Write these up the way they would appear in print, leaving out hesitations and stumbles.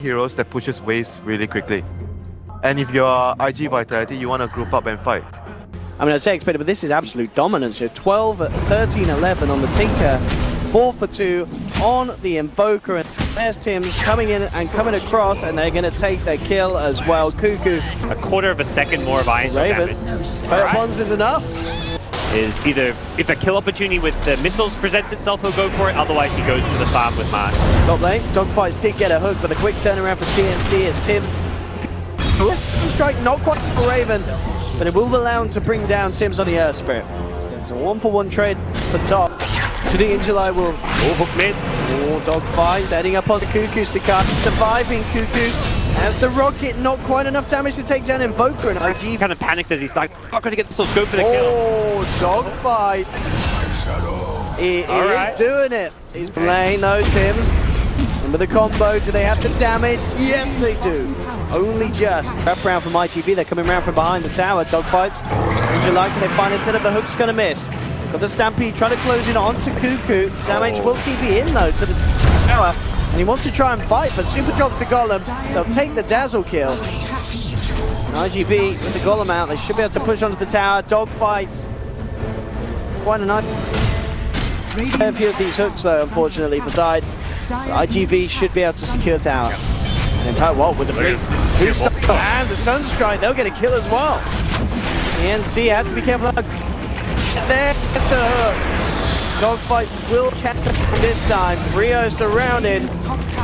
heroes that pushes waves really quickly. And if you're IG Vitality, you want to group up and fight. I mean, I say expected, but this is absolute dominance here. 12, 13, 11 on the Tinker, 4 for 2 on the Invoker, and there's Tim's coming in and coming across, and they're going to take their kill as well. Cuckoo. A quarter of a second more of iron Raven. damage. Ones is enough. Is either if a kill opportunity with the missiles presents itself, he'll go for it. Otherwise, he goes for the farm with Mark. Top lane, Dogfights did get a hook, but the quick turnaround for TNC as Tim. Strike not quite for Raven, but it will allow him to bring down Tim's on the Earth Spirit. It's a 1-for-1 trade for top. To the Injuly will hook mid. Dogfight setting up on the Cuckoo. Cicada surviving Cuckoo. As the rocket, not quite enough damage to take down Invoker, and IG kind of panicked as he's like, not going to get this, so go for the kill. Oh, Dogfight. He is doing it. He's playing though, Tim's. And with the combo, do they have the damage? Yes, they do. Only just. Wrap round from IGV, they're coming round from behind the tower. Dogfights. Injuly, can they find a set up? The hook's going to miss. Got the Stampede trying to close in onto Cuckoo. SamH will TP in though to the tower. And he wants to try and fight, but Super drops the Golem. They'll take the Dazzle kill. And IGV with the Golem out, they should be able to push onto the tower. Dogfights. Quite a nice. A few of these hooks though, unfortunately, for died. But IGV should be able to secure the tower. And in fact, well, with the big boost and the Sunstrike, they'll get a kill as well. TNC had to be careful. There's the hook. Dogfights will catch them this time. Rio surrounded,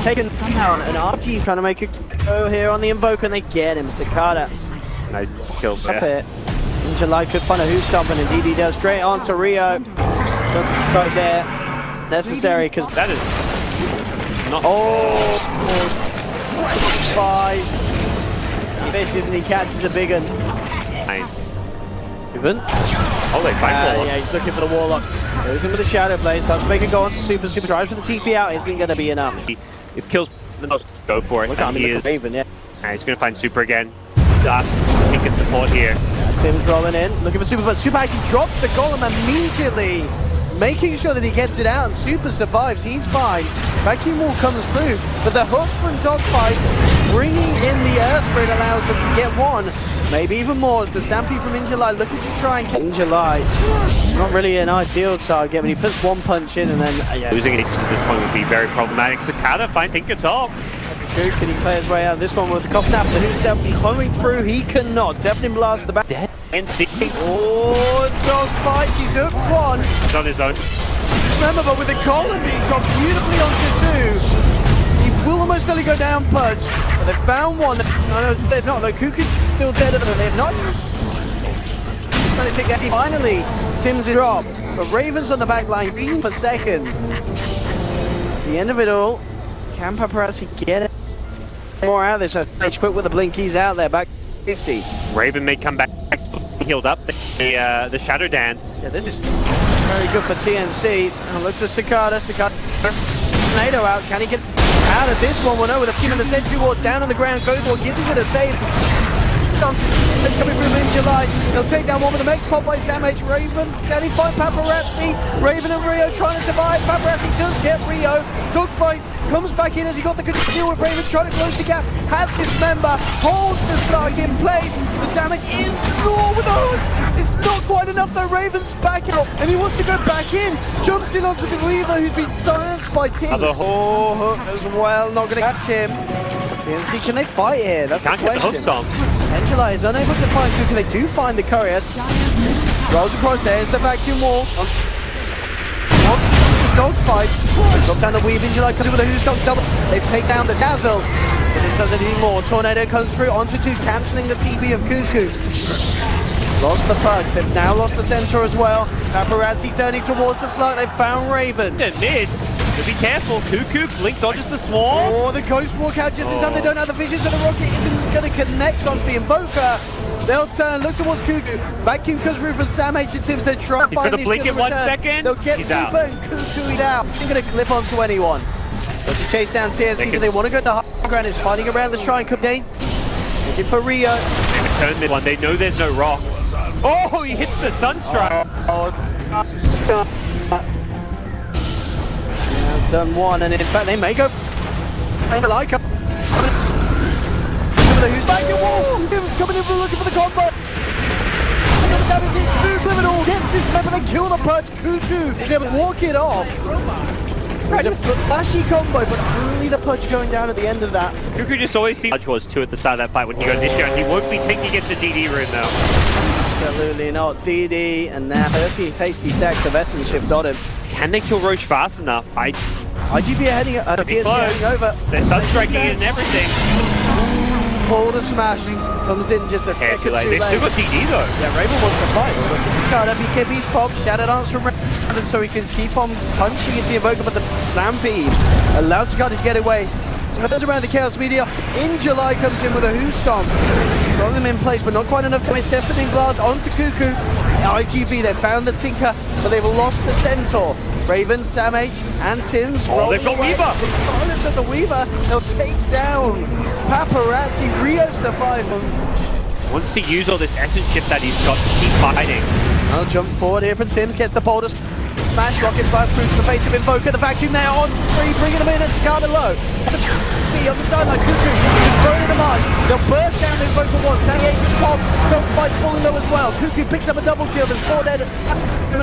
taken down, and RG trying to make a go here on the Invoker, and they get him. Cicada. Nice kill there. Injuly could find a who's stomping, and DD does straight on to Rio. So right there, necessary because that is not. Oh, five fishes, and he catches a big one. Even. Oh, they fight yeah, he's looking for the Warlock. Goes in with the Shadow Blaze, starts to make it go on to Super. Super tries for the TP out, isn't going to be enough. If kills, go for it. And he is. Raven, yeah. And he's going to find Super again. Last Tinker support here. Tim's rolling in, looking for Super, but Super actually drops the Golem immediately, making sure that he gets it out, and Super survives. He's fine. Vacuum Wall comes through, but the hook from Dogfight bringing in the Earth Spirit allows them to get one, maybe even more, as the Stampede from Injuly looking to try and get Injuly. Not really an ideal target, but he puts one punch in and then losing it at this point would be very problematic. Cicada find Tinker top. Can he play his way out of this one with the Cough Snap? The who's definitely coming through, he cannot. Definitely blast the back. Dead. NC. Oh, Dogfight, he's hooked one. He's on his own. Remember, but with the column being shot beautifully onto two, he will almost certainly go down punch. But they've found one. No, they've not. The Cuckoo's still dead, but they have not. I think that's finally Tim's drop. But Ravens on the back line, even per second. At the end of it all, can Paparazzi get it? More out of this. Stage quick with the blinkies out there, back 50. Raven may come back healed up. The Shadow Dance. Yeah, this is very good for TNC. And looks at Cicada. Cicada. Tornado out. Can he get out of this one? Well, no, with a few in the Sentry Ward down on the ground. Goes for gives him a save. It's coming through in July. They'll take down one with the mech pop by SamH. Raven. Can he find Paparazzi? Raven and Rio trying to survive. Paparazzi does get Rio. Dogfights comes back in as he got the control with Raven trying to close the gap. Has dismember. Holds the Slark in place. The damage is with the hook. It's not quite enough though. Raven's back out and he wants to go back in. Jumps in onto the Weaver who's been silenced by Tim. Oh, hook as well. Not going to catch him. TNC, can they fight here? That's the question. Injuly is unable to find Cuckoo. They do find the courier. Rolls across there. There's the vacuum wall. Dogfight. Drop down the weave. Injuly comes in with a who's got double. They've taken down the Dazzle. If this does anything more, Tornado comes through onto two, cancelling the TP of Cuckoo. Lost the Pudge. They've now lost the Centaur as well. Paparazzi turning towards the slot. They've found Raven. Mid. So be careful. Cuckoo. Blink dodges the swarm. Oh, the Ghost Walk out just in time. They don't have the vision, so the rocket isn't going to connect onto the Invoker. They'll turn, look towards Cuckoo. Vacuum comes through from SamH and Tim's. They're trying to find this. He's going to blink in 1 second. They'll get Super out. And Cuckoo'd out. They're going to clip onto anyone. But to chase down TNC, do they want to go to the high ground? It's fighting around the shrine. Dane. Looking for Rio. They return mid one. They know there's no rock. Oh, he hits the Sunstrike. Has done one, and in fact, they may go. They like him. Who's back in wall? Tim's coming in for looking for the combo. Another damage hit. Liminal gets this member, they kill the Purge. Cuckoo is able to walk it off. It's a flashy combo, but only the Pudge going down at the end of that. Cuckoo just always seemed Pudge was too at the start of that fight when he got this shot. He won't be taking it to DD room now. Absolutely not. DD, and now 13 tasty stacks of Essence Shift on him. Can they kill Roche fast enough? IGB are heading, TNC heading over. They're sunstriking it and everything. Pull to smash. Comes in just a second too late. They've still got DD though. Yeah, Raven wants to fight. But this is kind of BKB's pop. Shattered dance from Raven so he can keep on punching into the Invoker, but the Stampede allows Cicada to get away. So goes around the Chaos Meteor. In July comes in with a Who Stomp. Throwing them in place, but not quite enough damage. Deafening Blast onto Cuckoo. IGB, they found the Tinker, but they've lost the Centaur. Raven, Sam H, and Tim's. Oh, they've got Weaver! The silence of the Weaver, they'll take down Paparazzi. Rio survives. Wants to use all this essence shift that he's got to keep fighting. I'll jump forward here from Tim's, gets the boulder. Smash, rocket fire through to the face of Invoker. The vacuum there on three, bringing them in at Cicada low. B on the sideline, Cuckoo, throwing them on. They'll burst down the Invoker once. 98 is pop. Don't fight falling low as well. Cuckoo picks up a double kill. There's 4 dead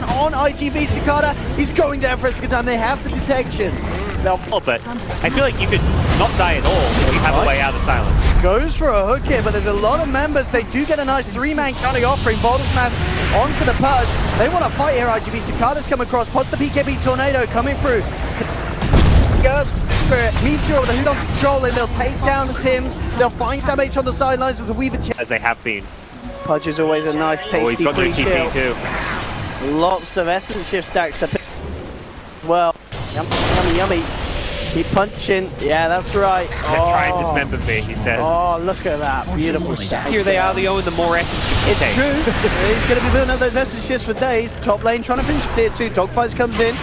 on IGB. Cicada, he's going down for a second time. They have the detection. They'll but I feel like you could not die at all if you have a way out of silence. Goes for a hook here, but there's a lot of members. They do get a nice 3-man counting offering. Boulder smash onto the Pudge. They want to fight here. IGB. Cicada's come across. Pots the BKB Tornado coming through. Goes for Meteor with a hood on control, and they'll take down the Tims. They'll find Sam H on the sidelines as the Weaver. As they have been. Pudge is always a nice, tasty he's got no free TP kill. too. Lots of Essence Shift stacks to pick. Well, yummy, yummy. Keep punching. Yeah, that's right. Try and dismember me, he says. Oh, look at that. Beautiful stack. Here they are, the more essence. It's true. He's going to be building up those Essence Shifts for days. Top lane trying to finish tier 2. Dogfights comes in.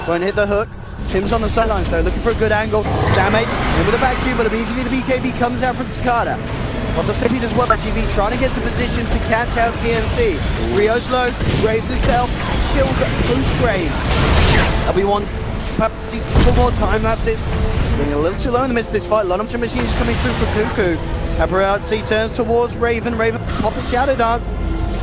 Won't hit the hook. Tim's on the sidelines though, looking for a good angle. Sam H in with a vacuum, but immediately the BKB comes out from Cicada. On the Slippy as well, IGB trying to get to position to catch out TNC. Rio's low, Graves himself, killed Bruce Grave. That'll be one. He's a couple more time lapses. Being a little too low in the midst of this fight. A lot of machines coming through for Cuckoo. Paparazzi turns towards Raven. Raven pops a Shadow Dance.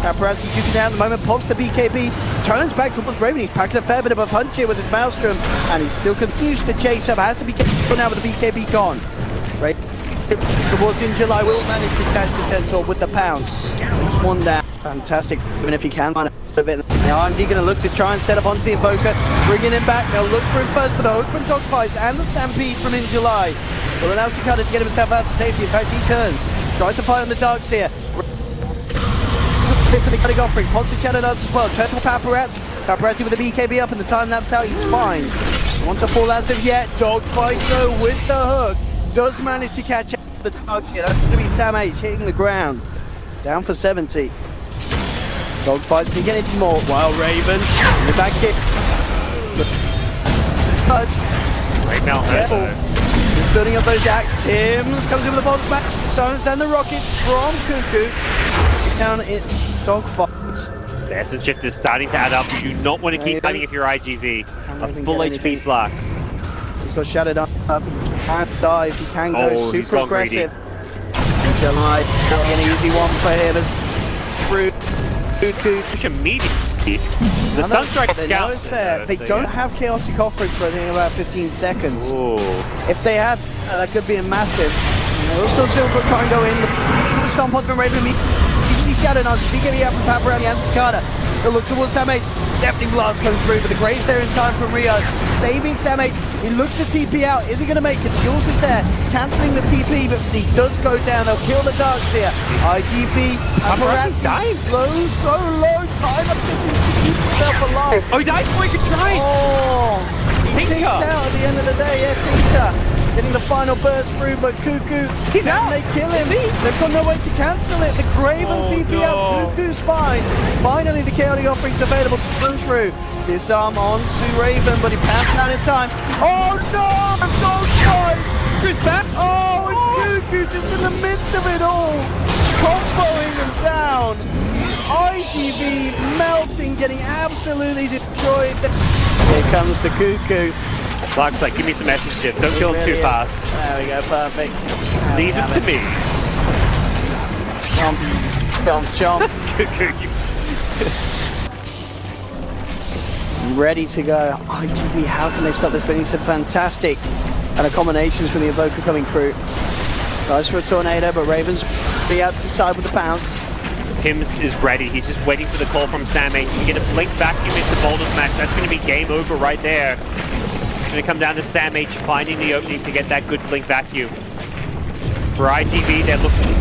Paparazzi shooting down at the moment, pops the BKB, turns back towards Raven. He's packing a fair bit of a punch here with his Maelstrom, and he still continues to chase up. Has to be careful now with the BKB gone. Raven towards in July will manage to catch the Centaur with the pounce. Just one down. Fantastic, even if he can find a bit. Now RMD going to look to try and set up onto the Invoker, bringing him back. They'll look for him first, but the hook from Dogfights and the Stampede from in July will allow Cicada to get himself out to safety. In fact, he turns, tries to fight on the Darks here. For the cutting offering, pops the Shadow Dance as well. Turn to Paparazzi. Paparazzi with the BKB up and the time lapse out. He's fine. Wants to fall as of yet. Dogfight though with the hook. Does manage to catch up the Darks here. That's going to be Sam H hitting the ground. Down for 70. Dogfights can get into more. While Raven in the back kick. Touch. Right now, He's building up those jacks. Tim's comes in with the bolt smash. Silence and the rockets from Cuckoo. Down in Dogfights. The essence shift is starting to add up. You do not want to keep fighting if you're IGV. A full HP Slack. He's got shadowed up. He can't dive. He can go super aggressive. July, not an easy one for him. Through Cuckoo. Such immediate. The Sunstrike Scout. There. They don't have chaotic offerings for I think about 15 seconds. Ooh. If they had, that could be a massive. They'll still try and go in. The stomp onto Raven. Shadow Dance, BKB out from Paparazzi and Cicada. They'll look towards Sam H. Deafening Blast coming through, but the Graves there in time from Rio. Saving Sam H. He looks to TP out. Is he going to make it? Jules is there, cancelling the TP, but he does go down. They'll kill the Darks here. IGB, Paparazzi, slow, so low. Time up to keep himself alive. Oh, he died before he could try. Oh, he kicked out at the end of the day. Yeah, Tinker. Getting the final burst through, but Cuckoo, he's out. They kill him. They've got no way to cancel it. The Graven TP out. Cuckoo's fine. Finally, the chaotic offering's available to push through. Disarm on to Raven, but he passed out in time. Oh no! Dogfight! Cuckoo's back. Oh, and Cuckoo just in the midst of it all, comboing them down. IGV melting, getting absolutely destroyed. Here comes the Cuckoo. Clark's like, give me some essence shift. Don't kill him too fast. There we go, perfect. Leave him to me. Chomp, chomp, chomp. Ready to go. IGV, how can they stop this thing? It's a fantastic and accommodations from the Evoker coming through. Goes for a tornado, but Raven's be out to the side with the bounce. Tim's is ready. He's just waiting for the call from Sam H. You get a blink vacuum into Boulder's match. That's going to be game over right there. It's going to come down to Sam H finding the opening to get that good blink vacuum. For IGV, they're looking to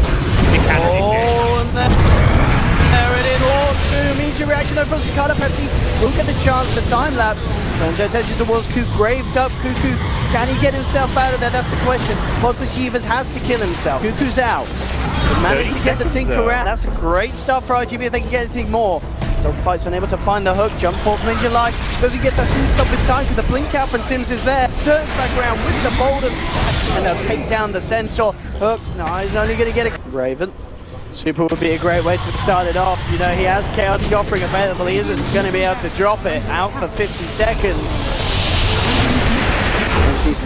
counter this game. Oh, and there it is. All 2 means your reaction though from Cicada. Pepsi will get the chance to time lapse. Turns their attention towards Cuckoo. Graved up Cuckoo. Can he get himself out of there? That's the question. Monster Chivas has to kill himself. Cuckoo's out. He managed to get the Tinker around. That's a great start for IGV if they can get anything more. Dogfight's unable to find the hook. Jump forward from July. Does he get the boost up in time? The blink out from Tim's is there. Turns back around with the boulders. And they'll take down the Centaur. Hook. No, he's only going to get a Raven. Super would be a great way to start it off. You know, he has Chaotic Offering available. He isn't going to be able to drop it out for 50 seconds. He's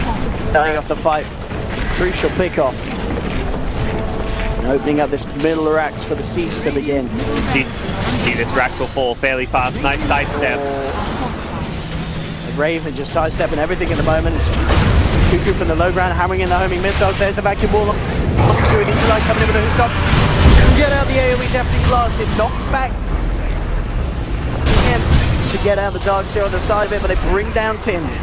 starting off the fight. Crucial pickoff. And opening up this middle racks for the siege to begin. See, this rack will fall fairly fast. Nice sidestep. Raven just sidestepping everything at the moment. Cuckoo from the low ground, hammering in the homing missiles. There's the vacuum wall. What's doing? He's like coming in with a hook stop. Get out the AoE, definitely blasted. Knocked back. To get out the Dark Seer on the side of it, but they bring down Tim's.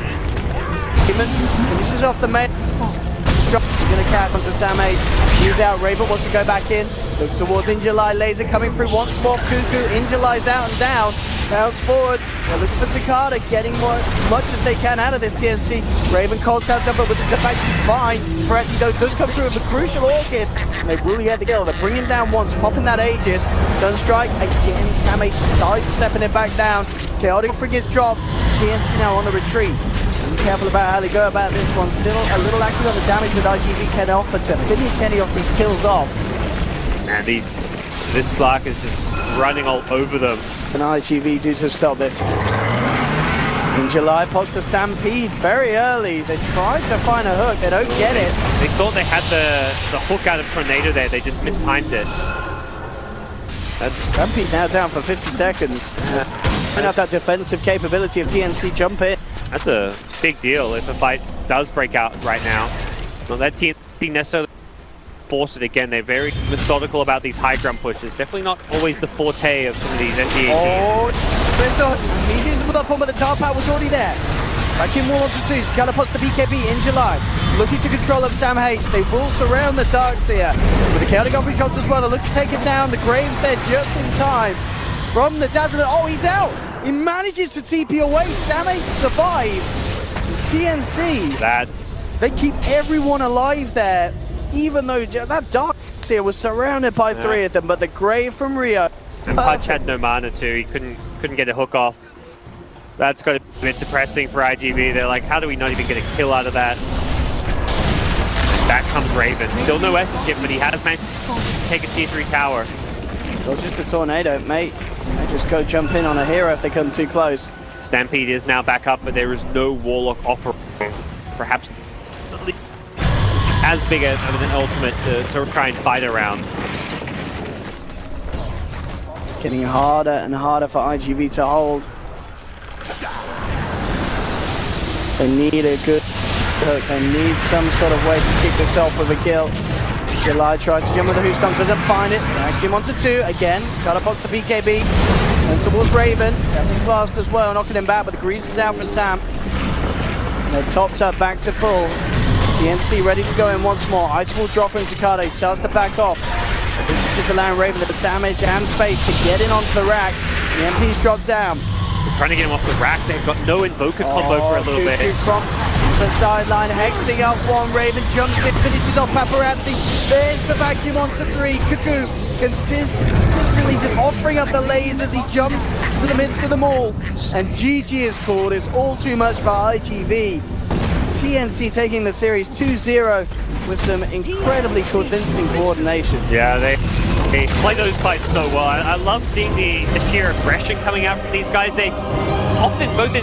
Finishes off the main. He's going to catch onto Sam H. He's out. Raven wants to go back in. Looks towards Injuly. Laser coming through once more. Cuckoo. Injuly's out and down. Bounce forward. They're looking for Cicada. Getting as much as they can out of this TNC. Raven calls out number with the defense. Fine. Ferretti does come through with a crucial Orchid. And they really get the kill. They're bringing down once. Popping that Aegis. Sunstrike again. Sam H sidestepping it back down. Chaotic Offering is dropped. TNC now on the retreat. Be careful about how they go about this one. Still a little lacking on the damage with IGV can offer to finish any of these kills off. And this Slark is just running all over them. And IGV do to stop this. In July, pops the Stampede very early. They try to find a hook. They don't get it. They thought they had the hook out of Tornado there. They just mistimed it. That's Stampede now down for 50 seconds. Don't have that defensive capability of TNC jump in. That's a big deal if a fight does break out right now. Not that TNC necessarily force it again. They're very methodical about these high ground pushes. Definitely not always the forte of some of these SEA teams. Oh, there's the immediate with up on, but the Dark Power was already there. Vacuum wall onto 2. Scala puts the BKB in July. Looking to control of Sam H. They will surround the Darkseer. With the Chaotic Offering shots as well. They look to take it down. The Graves there just in time. From the Dazzler. Oh, he's out. He manages to TP away. Sam H survive. TNC. They keep everyone alive there. Even though that Darkseer was surrounded by 3 of them. But the Grave from Rio. And Punch had no mana too. He couldn't get a hook off. That's got to be a bit depressing for IGV. They're like, how do we not even get a kill out of that? Back comes Raven. Still no S-chip, but he has managed to take a tier 3 tower. So just the tornado, mate. They just go jump in on a hero if they come too close. Stampede is now back up, but there is no Warlock offer. Perhaps as big of an ultimate to try and fight around. It's getting harder and harder for IGV to hold. They need a good hook. They need some sort of way to kick this off with a kill. July tries to jump with the Who Stomp, doesn't find it. Vacuum onto 2 again. Scala pots the BKB. Turns towards Raven. Captain Blast as well, knocking him back, but the Greaves is out for Sam. And they're topped up back to full. TNC ready to go in once more. Ice Wall dropping Cicada. He starts to back off. This is just allowing Raven the damage and space to get in onto the racks. The MP's dropped down. Trying to get him off the rack. They've got no Invoker combo for a little bit. From the sideline, hexing up one. Raven jumps in, finishes off Paparazzi. There's the vacuum onto 3. Cuckoo consistently just offering up the lasers. He jumps to the midst of them all. And GG is called. It's all too much for IGV. TNC taking the series 2-0 with some incredibly convincing coordination. Yeah, they play those fights so well. I love seeing the sheer aggression coming out from these guys. They often, both in